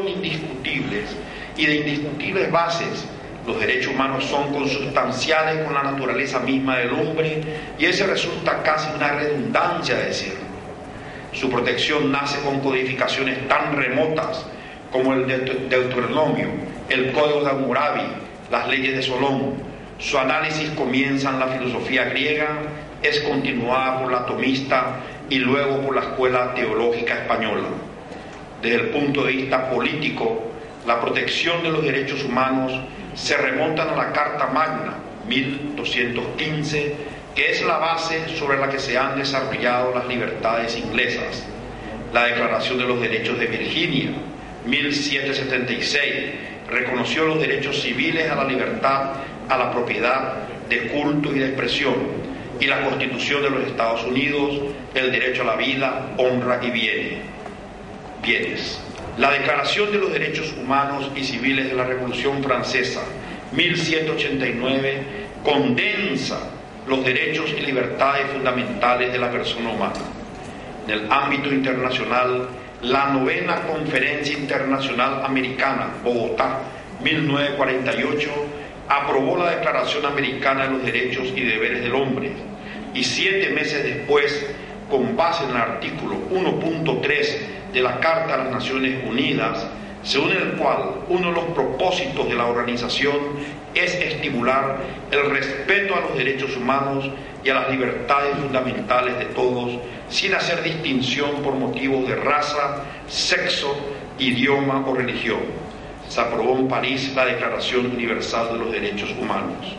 indiscutibles y de indiscutibles bases. Los derechos humanos son consustanciales con la naturaleza misma del hombre y ese resulta casi una redundancia de decirlo. Su protección nace con codificaciones tan remotas como el Deuteronomio, el Código de Hammurabi, las leyes de Solón. Su análisis comienza en la filosofía griega, es continuada por la atomista y luego por la escuela teológica española. Desde el punto de vista político, la protección de los derechos humanos se remontan a la Carta Magna, 1215, que es la base sobre la que se han desarrollado las libertades inglesas. La Declaración de los Derechos de Virginia, 1776, reconoció los derechos civiles a la libertad, a la propiedad, de culto y de expresión, y la Constitución de los Estados Unidos, el derecho a la vida, honra y bienes. La Declaración de los Derechos Humanos y Civiles de la Revolución Francesa, 1189, condensa los derechos y libertades fundamentales de la persona humana. En el ámbito internacional, la 9ª Conferencia Internacional Americana, Bogotá, 1948, aprobó la Declaración Americana de los Derechos y Deberes del Hombre, y 7 meses después, con base en el artículo 1.3 de la Carta de las Naciones Unidas, según el cual uno de los propósitos de la organización es estimular el respeto a los derechos humanos y a las libertades fundamentales de todos, sin hacer distinción por motivos de raza, sexo, idioma o religión. Se aprobó en París la Declaración Universal de los Derechos Humanos.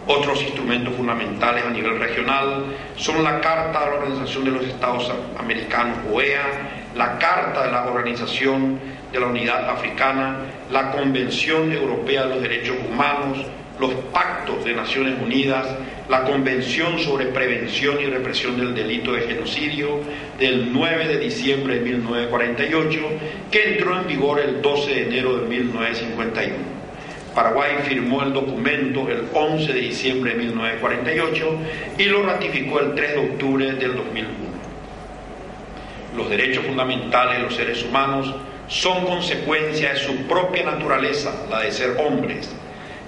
Otros instrumentos fundamentales a nivel regional son la Carta de la Organización de los Estados Americanos, OEA, la Carta de la Organización de la Unidad Africana, la Convención Europea de los Derechos Humanos, los Pactos de Naciones Unidas, la Convención sobre Prevención y Represión del Delito de Genocidio del 9 de diciembre de 1948, que entró en vigor el 12 de enero de 1951. Paraguay firmó el documento el 11 de diciembre de 1948 y lo ratificó el 3 de octubre del 2001. Los derechos fundamentales de los seres humanos son consecuencia de su propia naturaleza, la de ser hombres.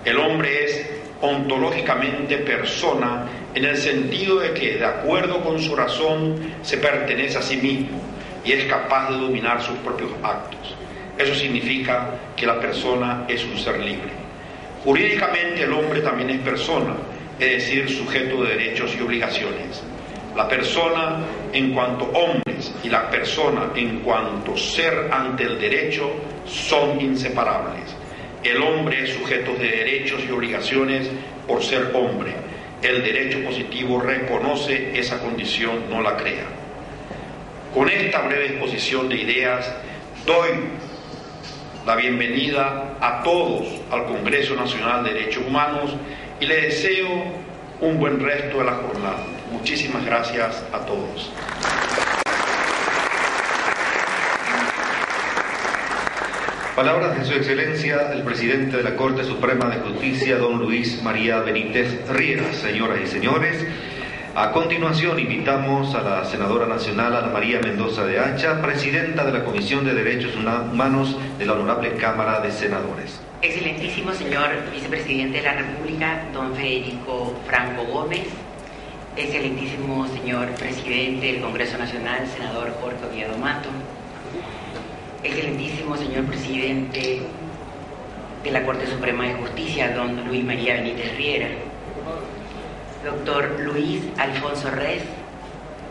El hombre es ontológicamente persona en el sentido de que, de acuerdo con su razón, se pertenece a sí mismo y es capaz de dominar sus propios actos. Eso significa que la persona es un ser libre. Jurídicamente el hombre también es persona, es decir, sujeto de derechos y obligaciones. La persona en cuanto hombres y la persona en cuanto ser ante el derecho son inseparables. El hombre es sujeto de derechos y obligaciones por ser hombre. El derecho positivo reconoce esa condición, no la crea. Con esta breve exposición de ideas, doy la bienvenida a todos al Congreso Nacional de Derechos Humanos y les deseo un buen resto de la jornada. Muchísimas gracias a todos. Palabras de Su Excelencia, el Presidente de la Corte Suprema de Justicia, don Luis María Benítez Riera. Señoras y señores, a continuación invitamos a la Senadora Nacional Ana María Mendoza de Hacha, Presidenta de la Comisión de Derechos Humanos de la Honorable Cámara de Senadores. Excelentísimo señor Vicepresidente de la República, don Federico Franco Gómez. Excelentísimo señor Presidente del Congreso Nacional, senador Jorge Oviedo Mato. Excelentísimo señor Presidente de la Corte Suprema de Justicia, don Luis María Benítez Riera. Doctor Luis Alfonso Rez,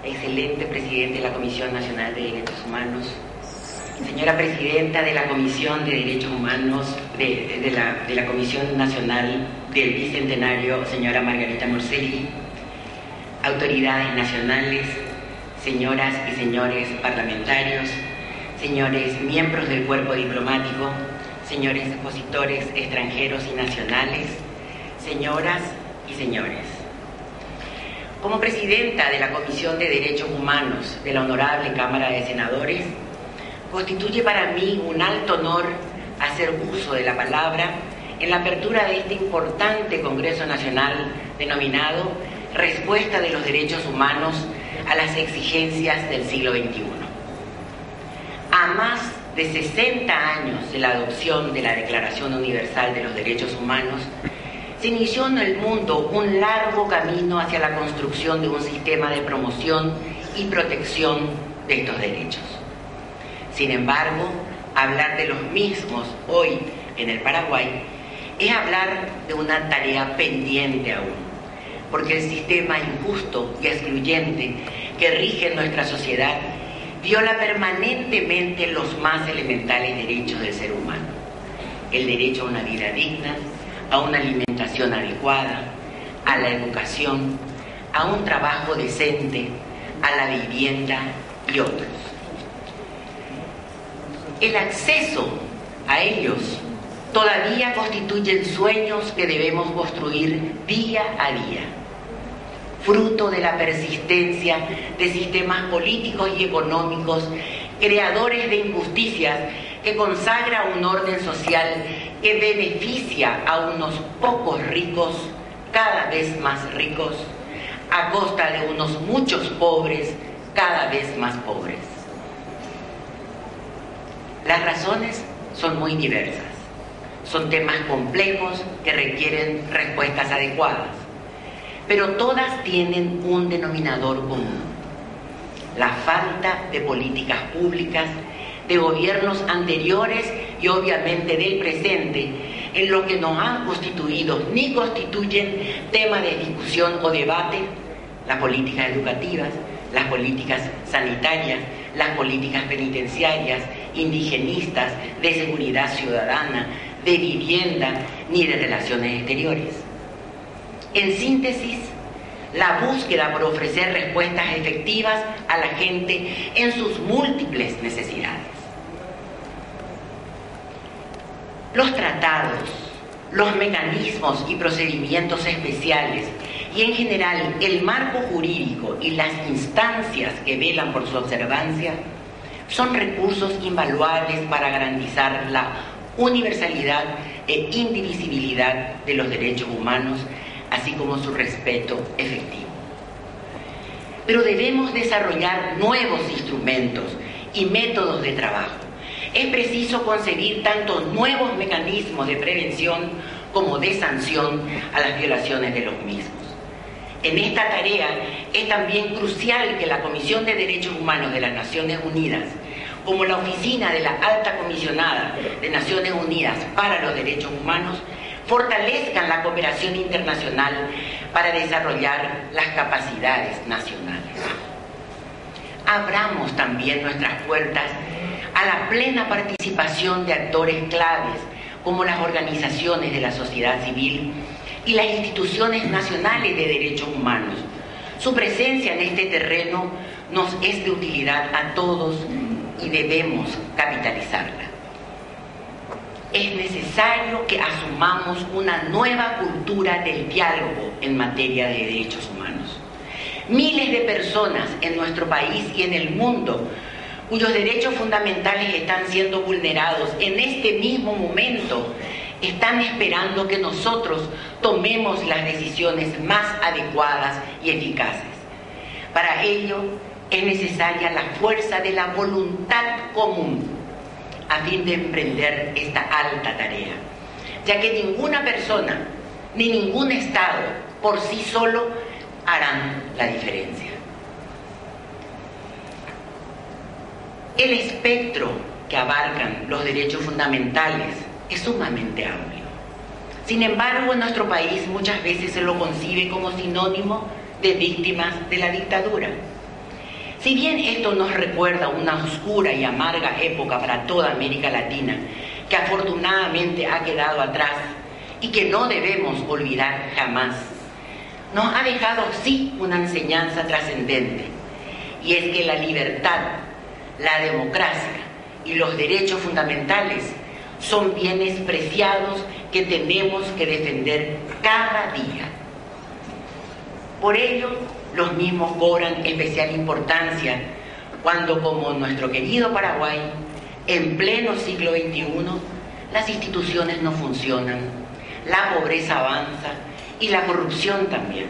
excelente Presidente de la Comisión Nacional de Derechos Humanos. Señora Presidenta de la Comisión de Derechos Humanos de la Comisión Nacional del Bicentenario, señora Margarita Morcelli. Autoridades nacionales, señoras y señores parlamentarios, señores miembros del cuerpo diplomático, señores expositores extranjeros y nacionales, señoras y señores. Como presidenta de la Comisión de Derechos Humanos de la Honorable Cámara de Senadores, constituye para mí un alto honor hacer uso de la palabra en la apertura de este importante Congreso Nacional denominado Respuesta de los Derechos Humanos a las Exigencias del Siglo XXI. A más de 60 años de la adopción de la Declaración Universal de los Derechos Humanos, se inició en el mundo un largo camino hacia la construcción de un sistema de promoción y protección de estos derechos. Sin embargo, hablar de los mismos hoy en el Paraguay es hablar de una tarea pendiente aún, porque el sistema injusto y excluyente que rige en nuestra sociedad viola permanentemente los más elementales derechos del ser humano: el derecho a una vida digna, a una alimentación adecuada, a la educación, a un trabajo decente, a la vivienda y otros. El acceso a ellos todavía constituyen sueños que debemos construir día a día, fruto de la persistencia de sistemas políticos y económicos creadores de injusticias que consagra un orden social que beneficia a unos pocos ricos, cada vez más ricos, a costa de unos muchos pobres, cada vez más pobres. Las razones son muy diversas. Son temas complejos que requieren respuestas adecuadas, pero todas tienen un denominador común: la falta de políticas públicas de gobiernos anteriores y obviamente del presente, en lo que no han constituido ni constituyen tema de discusión o debate las políticas educativas, las políticas sanitarias, las políticas penitenciarias, indigenistas, de seguridad ciudadana, de vivienda, ni de relaciones exteriores. En síntesis, la búsqueda por ofrecer respuestas efectivas a la gente en sus múltiples necesidades. Los tratados, los mecanismos y procedimientos especiales y en general el marco jurídico y las instancias que velan por su observancia son recursos invaluables para garantizar la universalidad e indivisibilidad de los derechos humanos, así como su respeto efectivo. Pero debemos desarrollar nuevos instrumentos y métodos de trabajo. Es preciso concebir tanto nuevos mecanismos de prevención como de sanción a las violaciones de los mismos. En esta tarea es también crucial que la Comisión de Derechos Humanos de las Naciones Unidas, como la Oficina de la Alta Comisionada de Naciones Unidas para los Derechos Humanos, fortalezcan la cooperación internacional para desarrollar las capacidades nacionales. Abramos también nuestras puertas a la plena participación de actores claves como las organizaciones de la sociedad civil y las instituciones nacionales de derechos humanos. Su presencia en este terreno nos es de utilidad a todos y debemos capitalizarla. Es necesario que asumamos una nueva cultura del diálogo en materia de derechos humanos. Miles de personas en nuestro país y en el mundo cuyos derechos fundamentales están siendo vulnerados en este mismo momento están esperando que nosotros tomemos las decisiones más adecuadas y eficaces. Para ello es necesaria la fuerza de la voluntad común a fin de emprender esta alta tarea, ya que ninguna persona ni ningún Estado por sí solo harán la diferencia. El espectro que abarcan los derechos fundamentales es sumamente amplio. Sin embargo, en nuestro país muchas veces se lo concibe como sinónimo de víctimas de la dictadura. Si bien esto nos recuerda una oscura y amarga época para toda América Latina, que afortunadamente ha quedado atrás y que no debemos olvidar jamás, nos ha dejado sí una enseñanza trascendente, y es que la libertad, la democracia y los derechos fundamentales son bienes preciados que tenemos que defender cada día. Por ello, los mismos cobran especial importancia cuando, como nuestro querido Paraguay, en pleno siglo XXI, las instituciones no funcionan, la pobreza avanza y la corrupción también.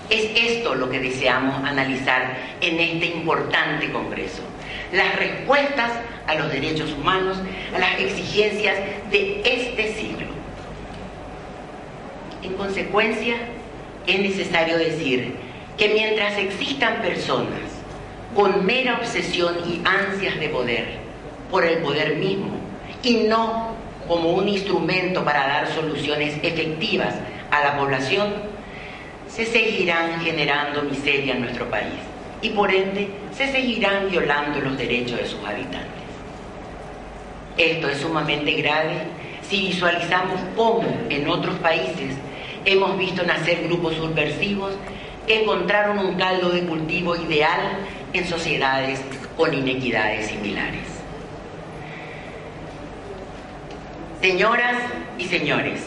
Es esto lo que deseamos analizar en este importante congreso. las respuestas a los derechos humanos, a las exigencias de este siglo. En consecuencia, es necesario decir que mientras existan personas con mera obsesión y ansias de poder, por el poder mismo, y no como un instrumento para dar soluciones efectivas a la población, se seguirán generando miseria en nuestro país y por ende se seguirán violando los derechos de sus habitantes. Esto es sumamente grave si visualizamos cómo en otros países hemos visto nacer grupos subversivos que encontraron un caldo de cultivo ideal en sociedades con inequidades similares. Señoras y señores,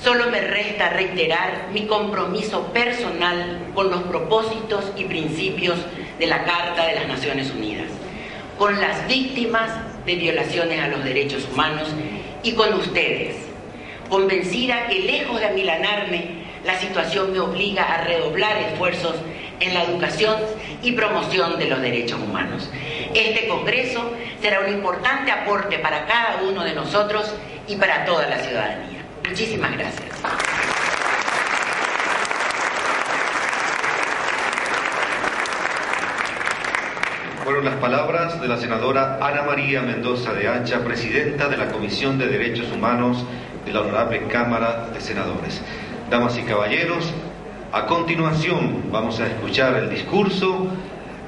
solo me resta reiterar mi compromiso personal con los propósitos y principios de la Carta de las Naciones Unidas, con las víctimas de violaciones a los derechos humanos y con ustedes, convencida que lejos de amilanarme, la situación me obliga a redoblar esfuerzos en la educación y promoción de los derechos humanos. Este Congreso será un importante aporte para cada uno de nosotros y para toda la ciudadanía. Muchísimas gracias. Fueron las palabras de la senadora Ana María Mendoza de Ancha, presidenta de la Comisión de Derechos Humanos de la Honorable Cámara de Senadores. Damas y caballeros, a continuación vamos a escuchar el discurso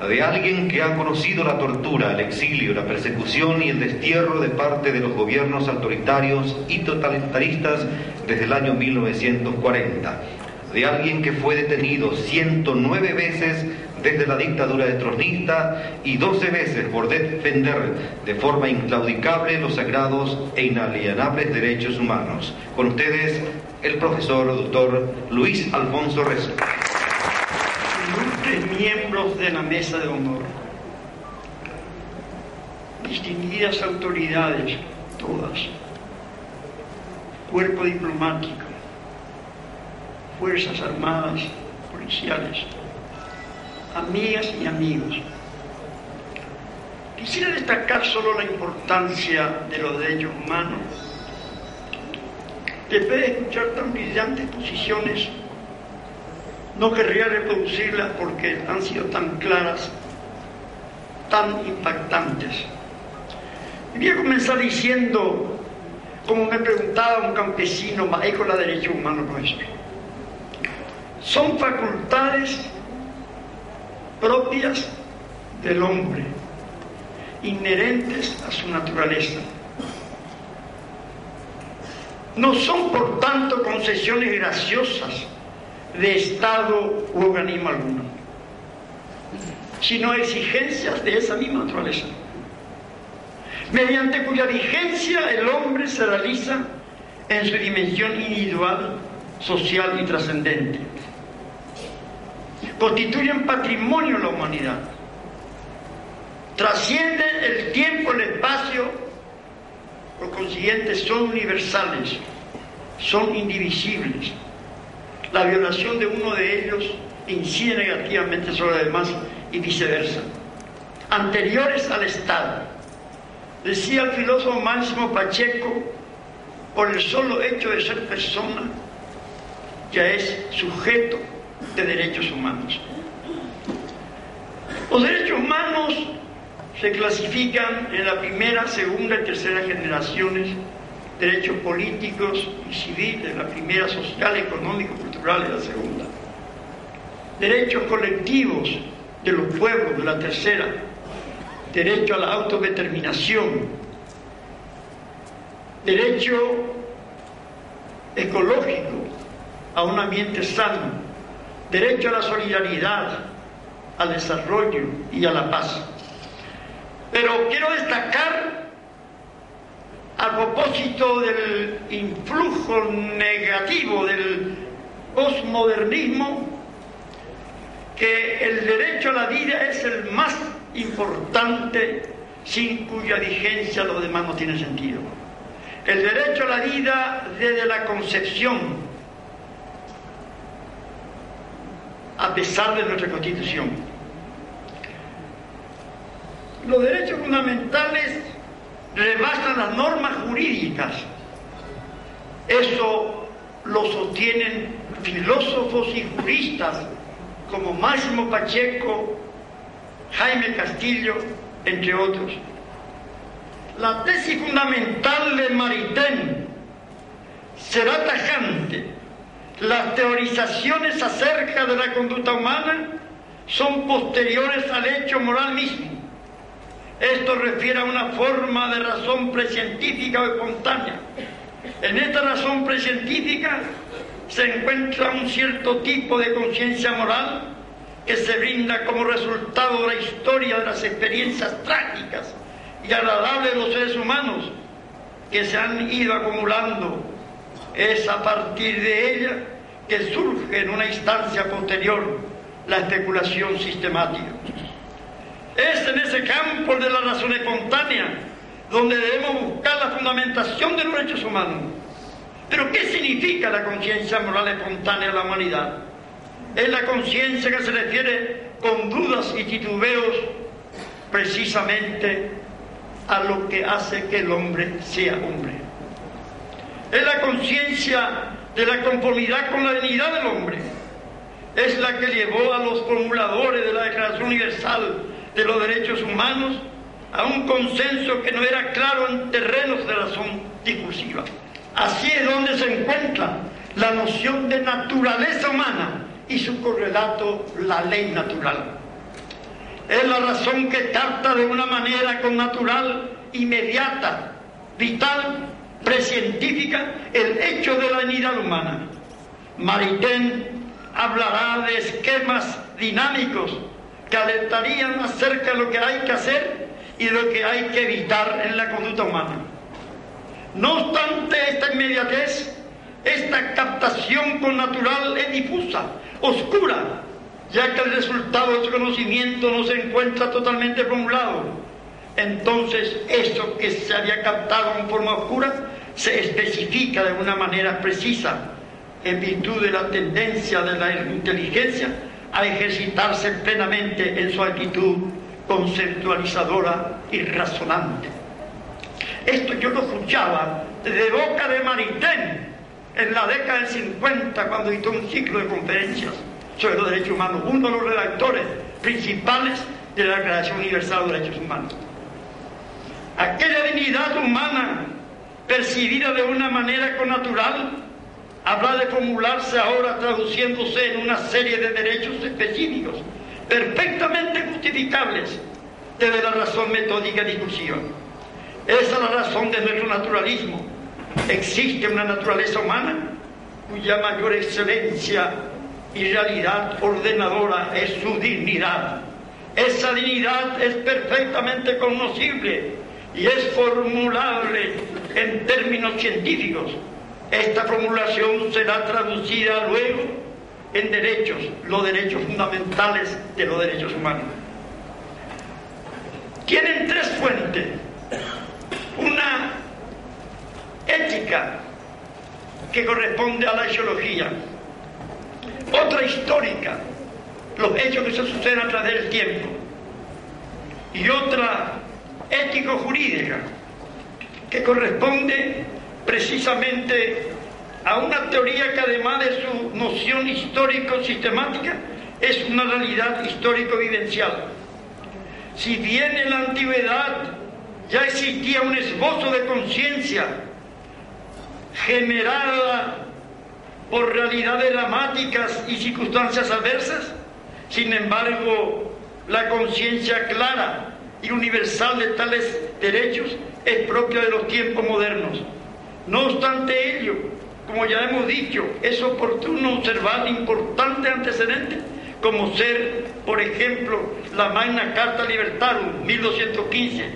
de alguien que ha conocido la tortura, el exilio, la persecución y el destierro de parte de los gobiernos autoritarios y totalitaristas desde el año 1940, de alguien que fue detenido 109 veces desde la dictadura de Trotskista y 12 veces por defender de forma inclaudicable los sagrados e inalienables derechos humanos. Con ustedes, el profesor doctor Luis Alfonso Rezo. Ilustres miembros de la mesa de honor, distinguidas autoridades, todas, cuerpo diplomático, fuerzas armadas, policiales, amigas y amigos. Quisiera destacar solo la importancia de los derechos humanos. Después de escuchar tan brillantes posiciones, no querría reproducirlas porque han sido tan claras, tan impactantes. Voy a comenzar diciendo, como me preguntaba un campesino, maestro de derechos humanos, profesor, son facultades propias del hombre, inherentes a su naturaleza. No son, por tanto, concesiones graciosas de Estado u organismo alguno, sino exigencias de esa misma naturaleza, mediante cuya vigencia el hombre se realiza en su dimensión individual, social y trascendente. Constituyen patrimonio de la humanidad, trascienden el tiempo, el espacio, por consiguiente son universales, son indivisibles. La violación de uno de ellos incide negativamente sobre los demás y viceversa. Anteriores al Estado. Decía el filósofo Máximo Pacheco, por el solo hecho de ser persona, ya es sujeto de derechos humanos. Los derechos humanos se clasifican en la primera, segunda y tercera generaciones, derechos políticos y civiles, la primera, social, económico, cultural de la segunda. Derechos colectivos de los pueblos de la tercera, derecho a la autodeterminación, derecho ecológico a un ambiente sano, derecho a la solidaridad, al desarrollo y a la paz. Pero quiero destacar, a propósito del influjo negativo del posmodernismo, que el derecho a la vida es el más importante, sin cuya vigencia los demás no tienen sentido. El derecho a la vida desde la concepción, a pesar de nuestra Constitución. Los derechos fundamentales rebasan las normas jurídicas. Eso lo sostienen filósofos y juristas como Máximo Pacheco, Jaime Castillo, entre otros. La tesis fundamental de Maritain será tajante. Las teorizaciones acerca de la conducta humana son posteriores al hecho moral mismo. Esto refiere a una forma de razón precientífica o espontánea. En esta razón precientífica se encuentra un cierto tipo de conciencia moral que se brinda como resultado de la historia de las experiencias trágicas y agradables de los seres humanos que se han ido acumulando. Es a partir de ella que surge en una instancia posterior la especulación sistemática. Es en ese campo de la razón espontánea donde debemos buscar la fundamentación de los derechos humanos. Pero ¿qué significa la conciencia moral espontánea de la humanidad? Es la conciencia que se refiere con dudas y titubeos precisamente a lo que hace que el hombre sea hombre. Es la conciencia de la conformidad con la dignidad del hombre. Es la que llevó a los formuladores de la Declaración Universal de los Derechos Humanos a un consenso que no era claro en terrenos de razón discursiva. Así es donde se encuentra la noción de naturaleza humana y su correlato, la ley natural. Es la razón que capta de una manera connatural, inmediata, vital, precientífica, el hecho de la dignidad humana. Maritain hablará de esquemas dinámicos que alertarían acerca de lo que hay que hacer y de lo que hay que evitar en la conducta humana. No obstante esta inmediatez, esta captación connatural es difusa, oscura, ya que el resultado de su conocimiento no se encuentra totalmente formulado. Entonces, eso que se había captado en forma oscura se especifica de una manera precisa, en virtud de la tendencia de la inteligencia a ejercitarse plenamente en su actitud conceptualizadora y razonante. Esto yo lo escuchaba de boca de Maritain en la década del 50, cuando dictó un ciclo de conferencias sobre los derechos humanos, uno de los redactores principales de la Declaración Universal de los Derechos Humanos. Aquella dignidad humana percibida de una manera connatural habrá de formularse ahora traduciéndose en una serie de derechos específicos, perfectamente justificables desde la razón metódica discursiva. Esa es la razón de nuestro naturalismo. Existe una naturaleza humana cuya mayor excelencia y realidad ordenadora es su dignidad. Esa dignidad es perfectamente conocible y es formulable en términos científicos. Esta formulación será traducida luego en derechos, los derechos fundamentales de los derechos humanos. Tienen tres fuentes. Una ética que corresponde a la etiología, otra histórica, los hechos que se suceden a través del tiempo, y otra ético-jurídica que corresponde precisamente a una teoría que además de su noción histórico-sistemática es una realidad histórico-vivencial. Si bien en la antigüedad ya existía un esbozo de conciencia generada por realidades dramáticas y circunstancias adversas, sin embargo, la conciencia clara y universal de tales derechos es propia de los tiempos modernos. No obstante ello, como ya hemos dicho, es oportuno observar importantes antecedentes como ser, por ejemplo, la Magna Carta Libertarum, 1215,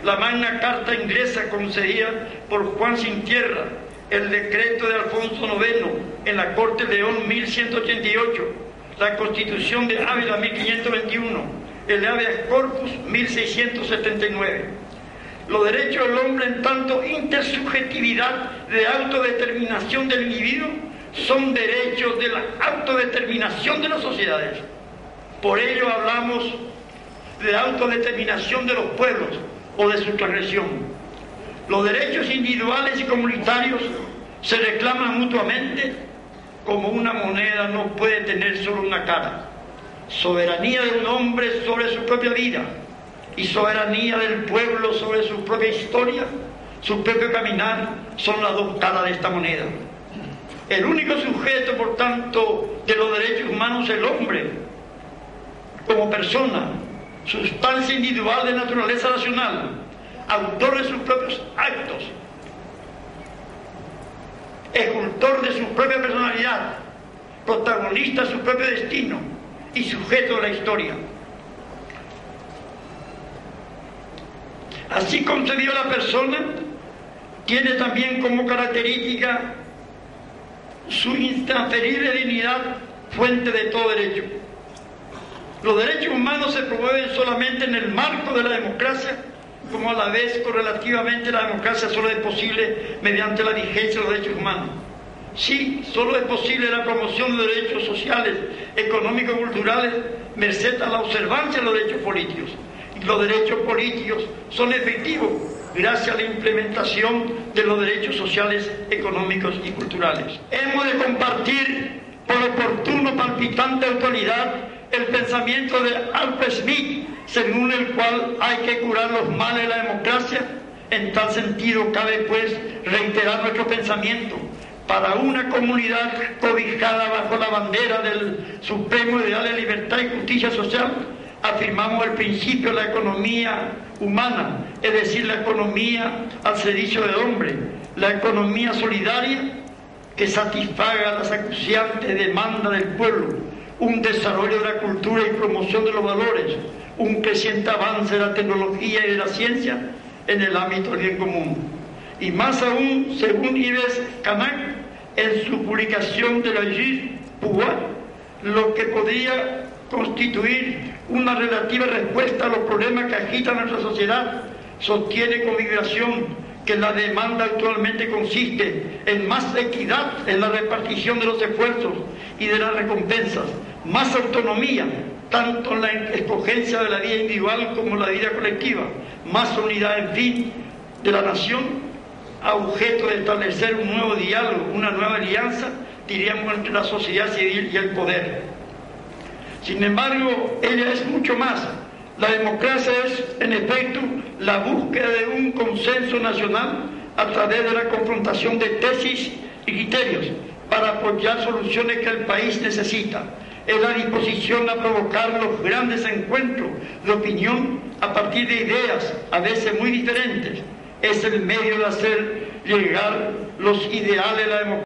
la Magna Carta inglesa concedida por Juan Sin Tierra, el decreto de Alfonso IX en la Corte de León, 1188, la Constitución de Ávila, 1521, el Habeas Corpus, 1679. Los derechos del hombre, en tanto intersubjetividad de autodeterminación del individuo, son derechos de la autodeterminación de las sociedades. Por ello hablamos de autodeterminación de los pueblos o de su transgresión. Los derechos individuales y comunitarios se reclaman mutuamente. Como una moneda no puede tener solo una cara. Soberanía de un hombre sobre su propia vida y soberanía del pueblo sobre su propia historia, su propio caminar, son las dos caras de esta moneda. El único sujeto, por tanto, de los derechos humanos es el hombre, como persona, sustancia individual de naturaleza nacional, autor de sus propios actos, escultor de su propia personalidad, protagonista de su propio destino y sujeto de la historia. Así concebida la persona, tiene también como característica su intransferible dignidad, fuente de todo derecho. Los derechos humanos se promueven solamente en el marco de la democracia, como a la vez correlativamente la democracia solo es posible mediante la vigencia de los derechos humanos. Sí, solo es posible la promoción de derechos sociales, económicos y culturales, merced a la observancia de los derechos políticos. Y los derechos políticos son efectivos gracias a la implementación de los derechos sociales, económicos y culturales. Hemos de compartir por oportuno palpitante actualidad el pensamiento de Alfred Smith, según el cual hay que curar los males de la democracia. En tal sentido cabe pues reiterar nuestro pensamiento. Para una comunidad cobijada bajo la bandera del supremo ideal de libertad y justicia social, afirmamos el principio de la economía humana, es decir, la economía al servicio del hombre, la economía solidaria que satisfaga las acuciantes demandas del pueblo, un desarrollo de la cultura y promoción de los valores, un creciente avance de la tecnología y de la ciencia en el ámbito del bien común. Y más aún, según Yves Canac, en su publicación de la Justice Pouvoir, lo que podría constituir una relativa respuesta a los problemas que agitan nuestra sociedad, sostiene con vibración que la demanda actualmente consiste en más equidad en la repartición de los esfuerzos y de las recompensas, más autonomía, tanto en la escogencia de la vida individual como en la vida colectiva, más unidad, en fin, de la nación, a objeto de establecer un nuevo diálogo, una nueva alianza, diríamos, entre la sociedad civil y el poder. Sin embargo, ella es mucho más. La democracia es, en efecto, la búsqueda de un consenso nacional a través de la confrontación de tesis y criterios para apoyar soluciones que el país necesita. Es la disposición a provocar los grandes encuentros de opinión a partir de ideas, a veces muy diferentes. Es el medio de hacer llegar los ideales de la democracia.